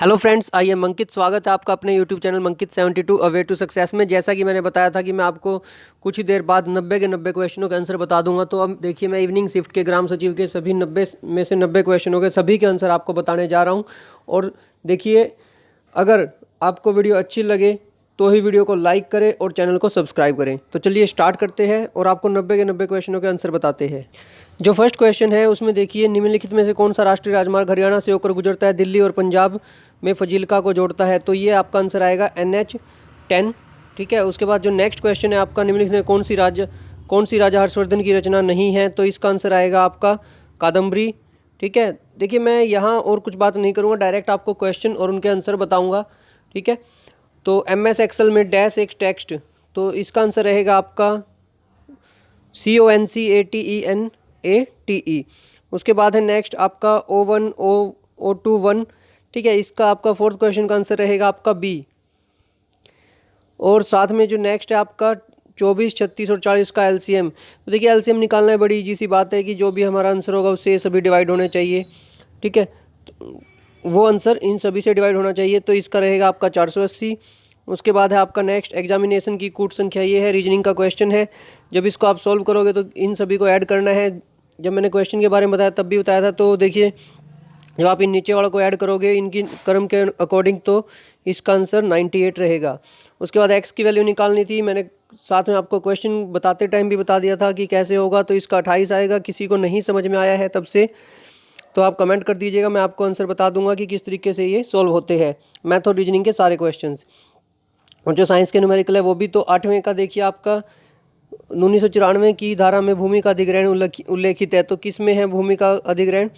Hello friends, I am Ankit. स्वागत है आपका अपने YouTube channel Mankit 72 a way to success में। जैसा कि मैंने बताया था कि मैं आपको कुछ ही देर बाद 90 के 90 क्वेश्चनों के आंसर बता दूंगा। तो अब देखिए, मैं इवनिंग शिफ्ट के ग्राम सचिव के सभी 90 में से 90 क्वेश्चनों के सभी के आंसर आपको बताने जा रहा हूँ। और देखिए, अगर आपको वीडियो अच्छी लगे तो ही वीडियो को लाइक करें और चैनल को सब्सक्राइब करें। तो चलिए स्टार्ट करते हैं और आपको 90 के 90 क्वेश्चनों के आंसर बताते हैं। जो फर्स्ट क्वेश्चन है उसमें देखिए, निम्नलिखित में से कौन सा राष्ट्रीय राजमार्ग हरियाणा से होकर गुजरता है, दिल्ली और पंजाब में फजीलका को जोड़ता है? तो ये आपका आंसर आएगा NH10। ठीक है। उसके बाद जो नेक्स्ट क्वेश्चन है आपका, निम्नलिखित में कौन सी राजा हर्षवर्धन की रचना नहीं है? तो इसका आंसर आएगा आपका कादम्बरी। ठीक है। देखिए, मैं यहाँ और कुछ बात नहीं करूँगा, डायरेक्ट आपको क्वेश्चन और उनके आंसर बताऊँगा। ठीक है। तो MS एक्सेल में डैश एक टेक्स्ट, तो इसका आंसर रहेगा आपका CONCATENATE। उसके बाद है नेक्स्ट आपका O1 O21। ठीक है। इसका आपका फोर्थ क्वेश्चन का आंसर रहेगा आपका B। और साथ में जो नेक्स्ट है आपका 24, 36 और 40 का LCM। तो देखिए, LCM निकालना है, बड़ी इजी सी बात है कि जो भी हमारा आंसर होगा उससे ये सभी डिवाइड होने चाहिए। ठीक है। तो वो आंसर इन सभी से डिवाइड होना चाहिए, तो इसका रहेगा आपका 480। उसके बाद है आपका नेक्स्ट एग्जामिनेशन की कूट संख्या, ये है रीजनिंग का क्वेश्चन है। जब इसको आप सॉल्व करोगे तो इन सभी को ऐड करना है। जब मैंने क्वेश्चन के बारे में बताया तब भी बताया था। तो देखिए, जब आप इन नीचे वालों को ऐड करोगे इनकी क्रम के अकॉर्डिंग, तो इसका आंसर 98 रहेगा। उसके बाद एक्स की वैल्यू निकालनी थी, मैंने साथ में आपको क्वेश्चन बताते टाइम भी बता दिया था कि कैसे होगा। तो इसका 28 आएगा। किसी को नहीं समझ में आया है तब से तो आप कमेंट कर दीजिएगा, मैं आपको आंसर बता दूंगा कि किस तरीके से ये सॉल्व होते हैं, मैथ और रीजनिंग के सारे क्वेश्चंस। और जो साइंस के न्यूमेरिकल है वो भी। तो 8वें का देखिए आपका 1994 की धारा में भूमि का अधिग्रहण उल्लेखित है। तो किस में है भूमि का अधिग्रहण?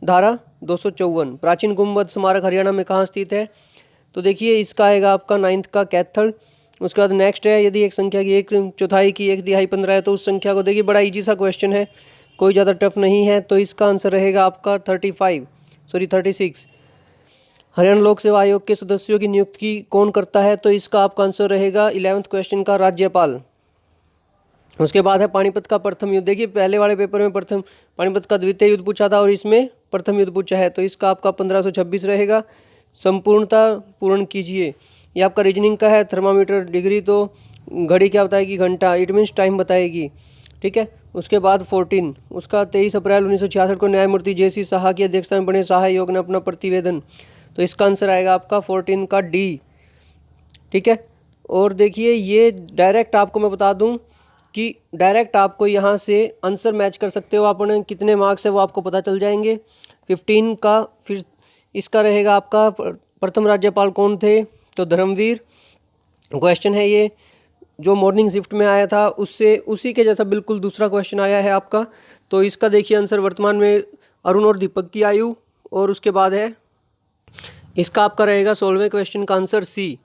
धारा 254। प्राचीन गुम्बद स्मारक हरियाणा में कहाँ स्थित है? तो देखिए, इसका आएगा आपका 9th का कैथल। उसके बाद नेक्स्ट है, यदि एक संख्या की 1/4 की 1/15 है तो उस संख्या को, देखिए बड़ा इजी सा क्वेश्चन है, कोई ज़्यादा टफ नहीं है। तो इसका आंसर रहेगा आपका 36। हरियाणा लोक सेवा आयोग के सदस्यों की नियुक्ति कौन करता है? तो इसका आपका आंसर रहेगा 11th क्वेश्चन का राज्यपाल। उसके बाद है पानीपत का प्रथम युद्ध। देखिए, पहले वाले पेपर में प्रथम पानीपत का द्वितीय युद्ध पूछा था और इसमें प्रथम युद्ध पूछा है। तो इसका आपका 1526 रहेगा। संपूर्णता पूर्ण कीजिए, ये आपका रीजनिंग का है। थर्मामीटर डिग्री, तो घड़ी क्या बताएगी? घंटा, इट मीन्स टाइम बताएगी। ठीक है। उसके बाद 14 उसका 23 अप्रैल 1966 को न्यायमूर्ति JC शाह की अध्यक्षता में बने शाह आयोग ने अपना प्रतिवेदन। तो इसका आंसर आएगा आपका 14 का D। ठीक है। और देखिए, ये डायरेक्ट आपको मैं बता दूं कि डायरेक्ट आपको यहाँ से आंसर मैच कर सकते हो, आपने कितने मार्क्स है वो आपको पता चल जाएंगे। 15 का फिर इसका रहेगा आपका प्रथम राज्यपाल कौन थे? तो धर्मवीर। क्वेश्चन है ये जो मॉर्निंग शिफ्ट में आया था उससे उसी के जैसा बिल्कुल दूसरा क्वेश्चन आया है आपका। तो इसका देखिए आंसर वर्तमान में अरुण और दीपक की आयु। और उसके बाद है इसका आपका रहेगा 16वें क्वेश्चन का आंसर C।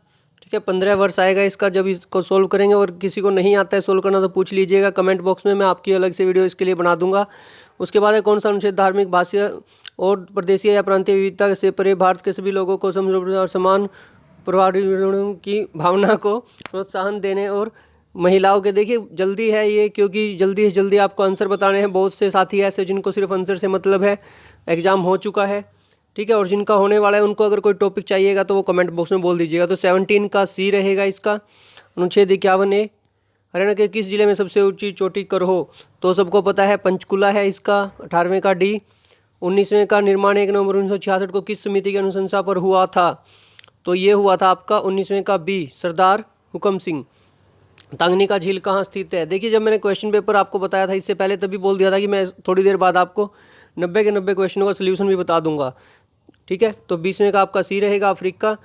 ठीक है। 15 वर्ष आएगा इसका जब इसको सोल्व करेंगे। और किसी को नहीं आता है सोल्व करना तो पूछ लीजिएगा कमेंट बॉक्स में, मैं आपकी अलग से वीडियो इसके लिए बना दूंगा। उसके बाद है कौन सा अनुच्छेद धार्मिक, भाषा और प्रदेशीय या प्रांतीय विविधता से परे भारत के सभी लोगों को समृद्ध और समान पर्यावरण की भावना को प्रोत्साहन देने और महिलाओं के, देखिए जल्दी है ये क्योंकि जल्दी से जल्दी आपको आंसर बताने हैं। बहुत से साथी ऐसे जिनको सिर्फ आंसर से मतलब है, एग्जाम हो चुका है। ठीक है। और जिनका होने वाला है उनको अगर कोई टॉपिक चाहिएगा तो वो कमेंट बॉक्स में बोल दीजिएगा। तो 17 का C रहेगा इसका। अनुच्छेद 51A, हरियाणा के किस जिले में सबसे ऊंची चोटी करहो? तो सबको पता है पंचकुला है इसका। 18वें का D। 19वें का निर्माण 1 नवंबर 1966 को किस समिति की अनुशंसा पर हुआ था? तो ये हुआ था आपका 19वें का B, सरदार हुकम सिंह। तांगनी का झील कहाँ स्थित है? देखिए, जब मैंने क्वेश्चन पेपर आपको बताया था इससे पहले तभी बोल दिया था कि मैं थोड़ी देर बाद आपको 90 के 90 क्वेश्चनों का सोल्यूशन भी बता दूंगा। ठीक है। तो 20वें का आपका C रहेगा, अफ्रीका।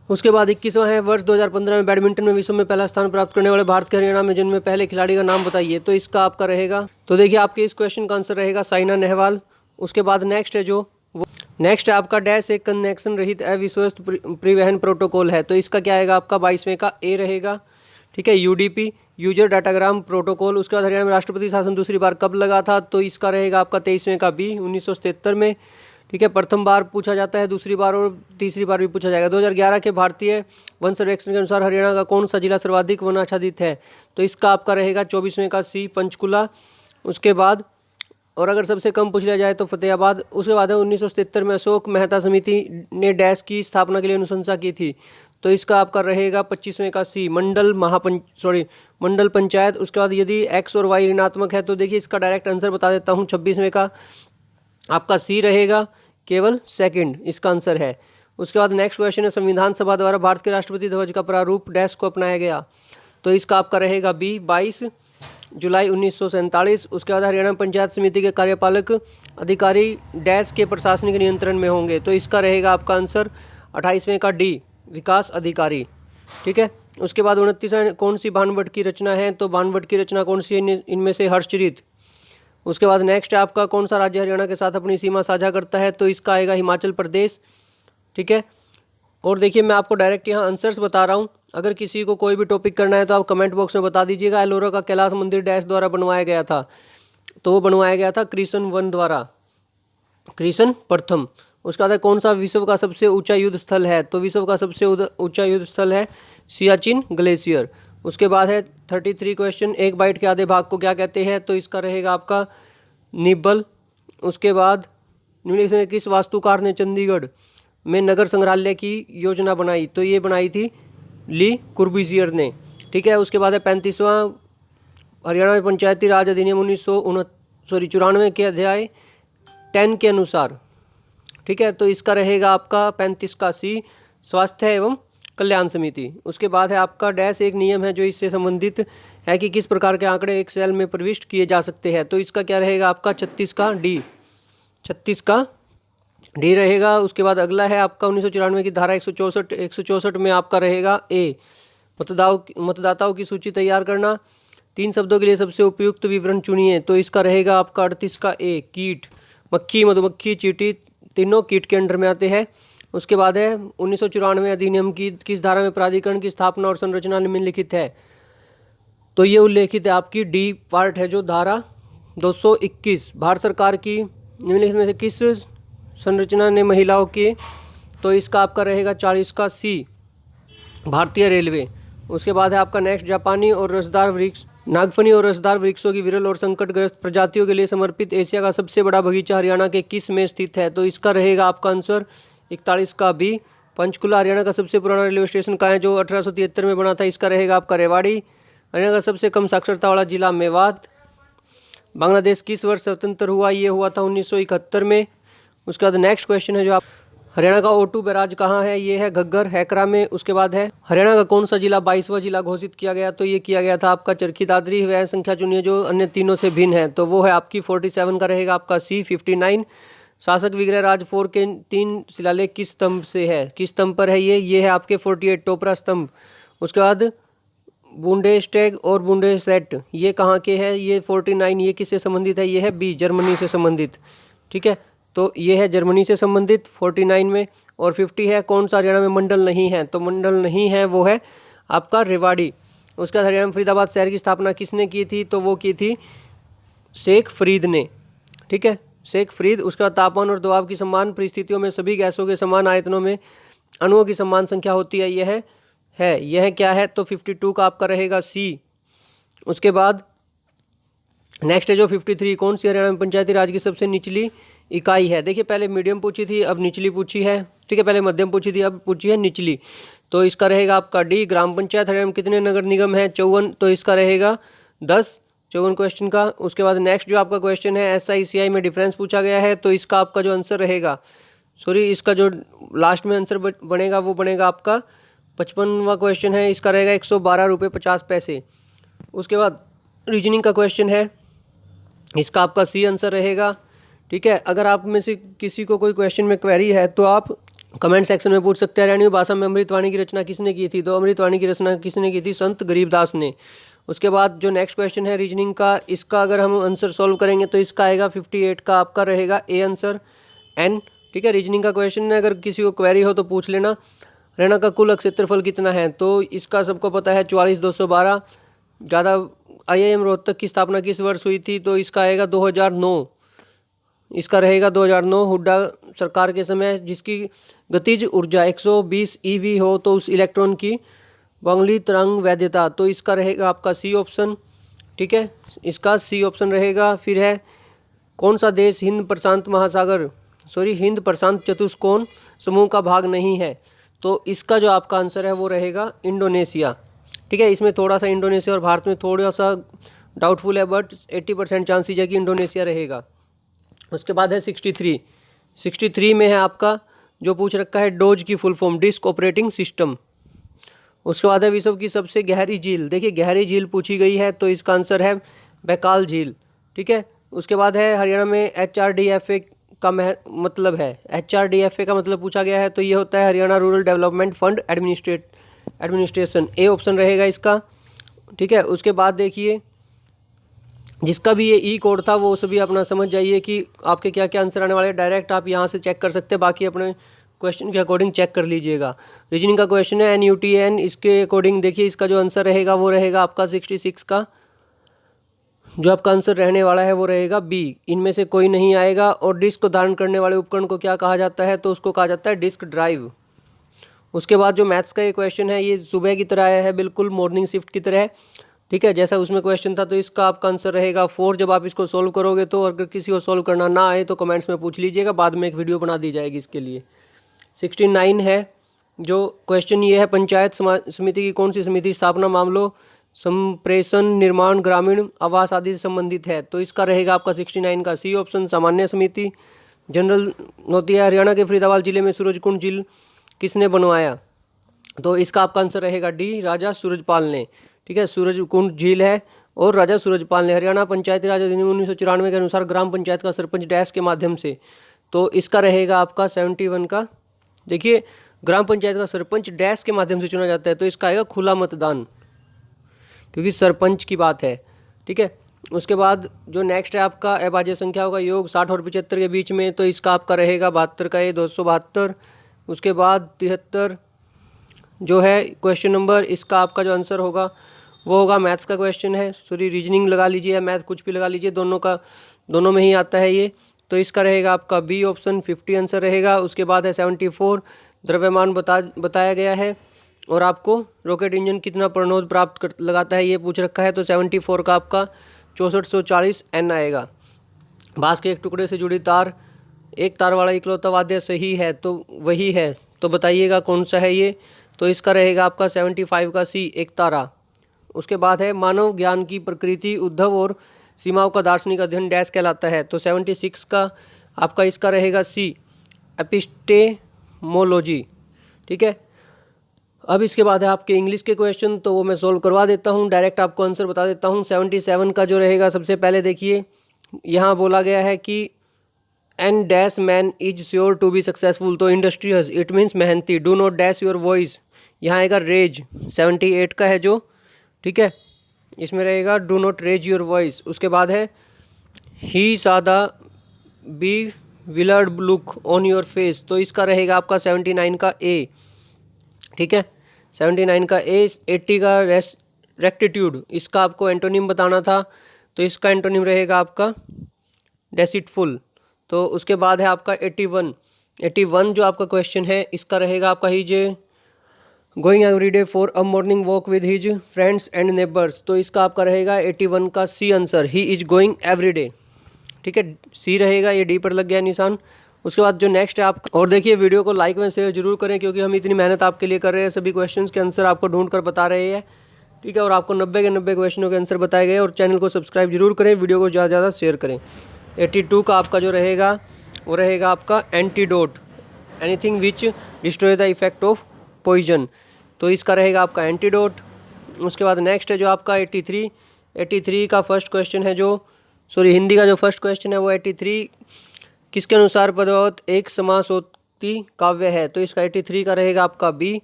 उसके बाद 21वां है, वर्ष 2015 में बैडमिंटन में विश्व में पहला स्थान प्राप्त करने वाले भारत के हरियाणा में जन्मे पहले खिलाड़ी का नाम बताइए। तो इसका आपका रहेगा, तो देखिए आपके इस क्वेश्चन का आंसर रहेगा साइना नेहवाल। उसके बाद नेक्स्ट है जो नेक्स्ट है आपका डैश एक कनेक्शन रहित अविश्वस्त परिवहन प्रोटोकॉल है। तो इसका क्या आएगा आपका 22वें का A रहेगा। ठीक है। UDP, user datagram protocol. उसके बाद हरियाणा में राष्ट्रपति शासन दूसरी बार कब लगा था? तो इसका रहेगा आपका 23वें का B, 1977 में। ठीक है। प्रथम बार पूछा जाता है, दूसरी बार और तीसरी बार भी पूछा जाएगा। 2011 के भारतीय वन सर्वेक्षण के अनुसार हरियाणा का कौन सा जिला सर्वाधिक वनाच्छादित है? तो इसका आपका रहेगा 24वें का C, पंचकुला। उसके बाद और अगर सबसे कम पूछ लिया जाए तो फतेहाबाद। उसके बाद है 1977 में अशोक मेहता समिति ने डैश की स्थापना के लिए अनुशंसा की थी, तो इसका आपका रहेगा 25वें का सी, मंडल पंचायत। उसके बाद यदि एक्स और वाई ऋणात्मक है तो देखिए इसका डायरेक्ट आंसर बता देता हूँ, 26वें का आपका सी रहेगा, केवल सेकंड इसका आंसर है। उसके बाद नेक्स्ट क्वेश्चन है, संविधान सभा द्वारा भारत के राष्ट्रपति ध्वज का प्रारूप डैश को अपनाया गया, तो इसका आपका रहेगा बी, 22 जुलाई 1947। उसके बाद हरियाणा पंचायत समिति के कार्यपालक अधिकारी डैश के प्रशासनिक नियंत्रण में होंगे, तो इसका रहेगा आपका आंसर 28वें का डी, विकास अधिकारी। ठीक है। उसके बाद 29 कौन सी भानवट की रचना है, तो भानवट की रचना कौन सी है, इनमें से हर्षचरित। उसके बाद नेक्स्ट है आपका कौन सा राज्य हरियाणा के साथ अपनी सीमा साझा करता है, तो इसका आएगा हिमाचल प्रदेश। ठीक है। और देखिए मैं आपको डायरेक्ट यहाँ आंसर्स बता रहा हूँ, अगर किसी को कोई भी टॉपिक करना है तो आप कमेंट बॉक्स में बता दीजिएगा। एलोरा का कैलाश मंदिर डैश द्वारा बनवाया गया था, तो वो बनवाया गया था कृष्ण वन द्वारा, कृष्ण प्रथम। उसके बाद कौन सा विश्व का सबसे ऊंचा युद्ध स्थल है, तो विश्व का सबसे ऊंचा युद्ध स्थल है सियाचिन ग्लेशियर। उसके बाद है 33 क्वेश्चन, एक बाइट के आधे भाग को क्या कहते हैं, तो इसका रहेगा आपका निब्बल। उसके बाद निम्नलिखित में किस वास्तुकार ने चंडीगढ़ में नगर संग्रहालय की योजना बनाई, तो ये बनाई थी ली कुर्बुसियर ने। ठीक है। उसके बाद है 35वां हरियाणा में पंचायती राज अधिनियम 1994 के अध्याय 10 के अनुसार। ठीक है। तो इसका रहेगा आपका 35 का सी, स्वास्थ्य एवं कल्याण समिति। उसके बाद है आपका डैश, एक नियम है जो इससे संबंधित है कि किस प्रकार के आंकड़े एक सेल में प्रविष्ट किए जा सकते हैं, तो इसका क्या रहेगा आपका 36 का डी, 36 का डी रहेगा। उसके बाद अगला है आपका 1994 की धारा 164 में आपका रहेगा ए, मतदाताओं की सूची तैयार करना, 3 शब्दों के लिए सबसे उपयुक्त विवरण चुनिए, तो इसका रहेगा आपका 38 का ए, कीट। मक्खी, मधुमक्खी, चींटी तीनों कीट के अंडर में आते हैं। उसके बाद है 1994 अधिनियम की किस धारा में प्राधिकरण की स्थापना और संरचना निम्नलिखित है, तो ये उल्लेखित है आपकी डी पार्ट है जो धारा 221। भारत सरकार की निम्नलिखित में से किस संरचना ने महिलाओं के, तो इसका आपका रहेगा 40 का सी, भारतीय रेलवे। उसके बाद है आपका नेक्स्ट, जापानी और रसदार वृक्ष, नागफनी और रसदार वृक्षों की विरल और संकटग्रस्त प्रजातियों के लिए समर्पित एशिया का सबसे बड़ा बगीचा हरियाणा के किस में स्थित है, तो इसका रहेगा आपका आंसर 41 का बी, पंचकुला। हरियाणा का सबसे पुराना रेलवे स्टेशन कहाँ है, जो 1873 में बना था, इसका रहेगा आपका रेवाड़ी। हरियाणा का सबसे कम साक्षरता वाला जिला मेवात। बांग्लादेश किस वर्ष स्वतंत्र हुआ, ये हुआ था 1971 में। उसके बाद नेक्स्ट क्वेश्चन है जो आप, हरियाणा का O2 बैराज कहाँ है, ये है घग्गर हैकरा में। उसके बाद है हरियाणा का कौन सा जिला 22वां जिला घोषित किया गया, तो ये किया गया था आपका चरखी दादरी। वह संख्या चुनिए जो अन्य तीनों से भिन्न है, तो वो है आपकी 47 का रहेगा आपका सी, 59। शासक विग्रह राज 4 के 3 शिलालेख किस स्तंभ से है, किस स्तंभ पर है ये है आपके 48 टोपरा स्तंभ। उसके बाद बुंडेस्टैग और बुंडेसेट ये कहाँ के हैं, ये 49 ये किससे संबंधित है, ये है बी, जर्मनी से संबंधित। ठीक है। तो ये है जर्मनी से संबंधित 49 में। और 50 है कौन सा हरियाणा में मंडल नहीं है, तो मंडल नहीं है वो है आपका रेवाड़ी। उसके बाद हरियाणा में फरीदाबाद शहर की स्थापना किसने की थी, तो वो की थी शेख फरीद ने। ठीक है, शेख फरीद। उसके बाद तापमान और दबाव की समान परिस्थितियों में सभी गैसों के समान आयतनों में अणुओं की समान संख्या होती है, यह क्या है, तो 52 का आपका रहेगा सी। उसके बाद नेक्स्ट है जो 53, कौन सी हरियाणा में पंचायती राज की सबसे निचली इकाई है। देखिए पहले मीडियम पूछी थी, अब निचली पूछी है। ठीक है, पहले मध्यम पूछी थी, अब पूछी है निचली, तो इसका रहेगा आपका डी, ग्राम पंचायत। हरियाणा में कितने नगर निगम है, 54, तो इसका रहेगा 10, 54 क्वेश्चन का। उसके बाद नेक्स्ट जो आपका क्वेश्चन है SICI में डिफरेंस पूछा गया है, तो इसका आपका जो आंसर रहेगा, इसका जो लास्ट में आंसर बनेगा वो बनेगा आपका 55वां क्वेश्चन है, इसका रहेगा 112 रुपये 50 पैसे। उसके बाद रीजनिंग का क्वेश्चन है, इसका आपका सी आंसर रहेगा। ठीक है, अगर आप में से किसी को कोई क्वेश्चन में क्वेरी है तो आप कमेंट सेक्शन में पूछ सकते हैं। हरियाणवी भाषा में अमृतवाणी की रचना किसने की थी, तो अमृतवाणी की रचना किसने की थी, संत गरीबदास ने। उसके बाद जो नेक्स्ट क्वेश्चन है रीजनिंग का, इसका अगर हम आंसर सॉल्व करेंगे तो इसका आएगा 58 का आपका रहेगा ए आंसर एन। ठीक है, रीजनिंग का क्वेश्चन है, अगर किसी को क्वेरी हो तो पूछ लेना। हरियाणा का कुल क्षेत्रफल कितना है, तो इसका सबको पता है 44,212। ज़्यादा IIM रोहतक की स्थापना किस वर्ष हुई थी, तो इसका आएगा 2009, इसका रहेगा 2009 हुड्डा सरकार के समय। जिसकी गतिज ऊर्जा 120 EV हो तो उस इलेक्ट्रॉन की बंगली तरंग वैधता, तो इसका रहेगा आपका सी ऑप्शन। ठीक है, इसका सी ऑप्शन रहेगा। फिर है कौन सा देश हिंद प्रशांत चतुष्कोण समूह का भाग नहीं है? तो इसका जो आपका आंसर है वो रहेगा इंडोनेशिया। ठीक है, इसमें थोड़ा सा इंडोनेशिया और भारत में थोड़ा सा डाउटफुल है, बट 80% चांसेस है कि इंडोनेशिया रहेगा। उसके बाद है 63 में है आपका जो पूछ रखा है डोज की full form, disk operating system. उसके बाद है विश्व की सबसे गहरी झील। देखिए गहरी झील पूछी गई है तो इसका आंसर है बैकाल झील। ठीक है, उसके बाद है हरियाणा में HRDFA का मतलब है, HRDFA का मतलब पूछा गया है तो ये होता है Haryana rural development fund administration, A option रहेगा इसका। ठीक है, उसके बाद देखिए जिसका भी ये ई कोड था वो सभी अपना समझ जाइए कि आपके क्या क्या आंसर आने वाले हैं। डायरेक्ट आप यहाँ से चेक कर सकते हैं, बाकी अपने क्वेश्चन के अकॉर्डिंग चेक कर लीजिएगा। रीजनिंग का क्वेश्चन है NUTN, इसके अकॉर्डिंग देखिए इसका जो आंसर रहेगा वो रहेगा आपका 66 का जो आपका आंसर रहने वाला है वो रहेगा बी, इनमें से कोई नहीं आएगा। और डिस्क को धारण करने वाले उपकरण को क्या कहा जाता है? तो उसको कहा जाता है डिस्क ड्राइव। उसके बाद जो मैथ्स का ये क्वेश्चन है ये सुबह की तरह आया है, बिल्कुल मॉर्निंग शिफ्ट की तरह। ठीक है, जैसा उसमें क्वेश्चन था तो इसका आपका आंसर रहेगा 4। जब आप इसको सोल्व करोगे तो अगर किसी को सोल्व करना ना आए तो कमेंट्स में पूछ लीजिएगा, बाद में एक वीडियो बना दी जाएगी इसके लिए। 69 है जो क्वेश्चन ये है पंचायत समिति की कौन सी समिति स्थापना मामलों, संप्रेषण, निर्माण, ग्रामीण आवास आदि से संबंधित है? तो इसका रहेगा आपका 69 का सी ऑप्शन, सामान्य समिति। जनरल होती है हरियाणा के फरीदाबाद जिले में सूरजकुंड झील किसने बनवाया? तो इसका आपका आंसर रहेगा डी, राजा सूरजपाल ने। ठीक है, सूरजकुंड झील है और राजा सूरजपाल ने। हरियाणा पंचायती राज अधिनियम 1994 के अनुसार ग्राम पंचायत का सरपंच डैश के माध्यम से, तो इसका रहेगा आपका 71 का। देखिए ग्राम पंचायत का सरपंच डैश के माध्यम से चुना जाता है तो इसका आएगा खुला मतदान, क्योंकि सरपंच की बात है। ठीक है, उसके बाद जो नेक्स्ट है आपका अभाज्य संख्याओं का योग 60 और 75 के बीच में, तो इसका आपका रहेगा 72 का ये 272। उसके बाद 73 जो है क्वेश्चन नंबर, इसका आपका जो आंसर होगा वो होगा मैथ्स का क्वेश्चन है, सॉरी रीजनिंग लगा लीजिए या मैथ कुछ भी लगा लीजिए, दोनों में ही आता है ये। तो इसका रहेगा आपका बी ऑप्शन, 50 आंसर रहेगा। उसके बाद है 74 द्रव्यमान बताया गया है और आपको रॉकेट इंजन कितना प्रणोद प्राप्त लगाता है ये पूछ रखा है, तो 74 का आपका 6440 N आएगा। बांस के एक टुकड़े से जुड़ी तार एक तार वाला इकलौता वाद्य सही है तो वही है, तो बताइएगा कौन सा है ये? तो इसका रहेगा आपका 75 का सी, एक तारा। उसके बाद है मानव ज्ञान की प्रकृति, उद्धव और सीमाओं का दार्शनिक अध्ययन डैश कहलाता है, तो 76 का आपका इसका रहेगा सी, एपिस्टेमोलॉजी। ठीक है, अब इसके बाद है आपके इंग्लिश के क्वेश्चन, तो वो मैं सोल्व करवा देता हूँ, डायरेक्ट आपको आंसर बता देता हूँ। 77 का जो रहेगा सबसे पहले देखिए यहाँ बोला गया है कि an dash man is sure to be successful, तो इंडस्ट्रियस इट मीन्स मेहनती। Do not dash your voice, यहाँ आएगा रेज, 78 का है जो। ठीक है, इसमें रहेगा do not raise your voice. उसके बाद है ही सादा bewildered look on your face, तो इसका रहेगा आपका 79 का ए। ठीक है, 79 का ए। 80 का रेक्टिट्यूड, इसका आपको एंटोनिम बताना था, तो इसका एंटोनिम रहेगा आपका डेसिटफुल। तो उसके बाद है आपका 81 जो आपका क्वेश्चन है इसका रहेगा आपका ही जे going every day for a morning walk with his friends and neighbours, तो इसका आपका रहेगा 81 का C answer, he is going every day. ठीक है, सी रहेगा, ये डी पर लग गया निशान। उसके बाद जो नेक्स्ट है आपका, और देखिए वीडियो को लाइक में शेयर जरूर करें क्योंकि हम इतनी मेहनत आपके लिए कर रहे हैं, सभी क्वेश्चंस के आंसर आपको ढूंढ कर बता रहे हैं। ठीक है, और आपको 90 के 90 क्वेश्चनों के आंसर बताए गए, और चैनल को सब्सक्राइब जरूर करें, वीडियो को ज़्यादा से ज़्यादा शेयर करें। 82 का आपका जो रहेगा वो रहेगा आपका antidote, anything which destroy the effect of poison, तो इसका रहेगा आपका एंटीडोट। उसके बाद नेक्स्ट है जो आपका 83 का फर्स्ट क्वेश्चन है जो, सॉरी हिंदी का जो फर्स्ट क्वेश्चन है वो 83 किसके अनुसार पदवत एक समासोक्ति काव्य है, तो इसका 83 का रहेगा आपका बी।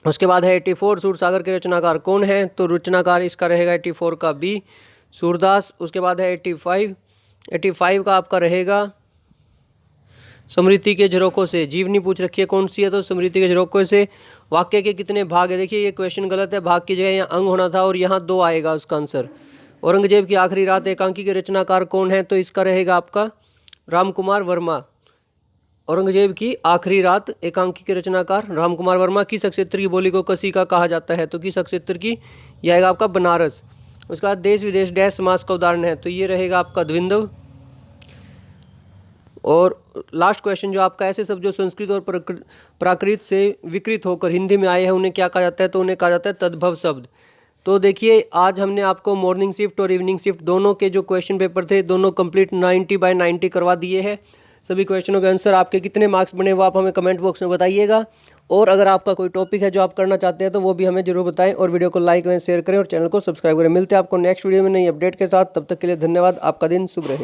उसके बाद है 84 सूरसागर के रचनाकार कौन है, तो रचनाकार इसका रहेगा 84 का बी, सूरदास। उसके बाद है 85 का आपका रहेगा स्मृति के झरोकों से, जीवनी पूछ रखी है कौन सी है, तो स्मृति के झरोकों से। वाक्य के कितने भाग है, देखिए ये क्वेश्चन गलत है, भाग की जगह यहाँ अंग होना था और यहाँ 2 आएगा उसका आंसर। औरंगजेब की आखिरी रात एकांकी के रचनाकार कौन है, तो इसका रहेगा आपका रामकुमार वर्मा। औरंगजेब की आखिरी रात एकांकी के रचनाकार रामकुमार वर्मा। किस क्षेत्र की बोली को कसी का कहा जाता है, तो किस क्षेत्र की, यह आएगा आपका बनारस। उसके बाद देश विदेश डैश समास का उदाहरण है, तो ये रहेगा आपका द्विंद्व। और लास्ट क्वेश्चन जो आपका, ऐसे शब्द जो संस्कृत और प्राकृत से विकृत होकर हिंदी में आए हैं उन्हें क्या कहा जाता है? तो उन्हें कहा जाता है तद्भव शब्द। तो देखिए आज हमने आपको मॉर्निंग शिफ्ट और इवनिंग शिफ्ट दोनों के जो क्वेश्चन पेपर थे दोनों कंप्लीट 90/90 करवा दिए हैं। सभी क्वेश्चनों के आंसर आपके कितने मार्क्स बने वो आप हमें कमेंट बॉक्स में बताइएगा। और अगर आपका कोई टॉपिक है जो आप करना चाहते हैं तो वो भी हमें जरूर बताएं, और वीडियो को लाइक करें, शेयर करें और चैनल को सब्सक्राइब करें। मिलते हैं आपको नेक्स्ट वीडियो में नई अपडेट के साथ। तब तक के लिए धन्यवाद। आपका दिन शुभ रहे।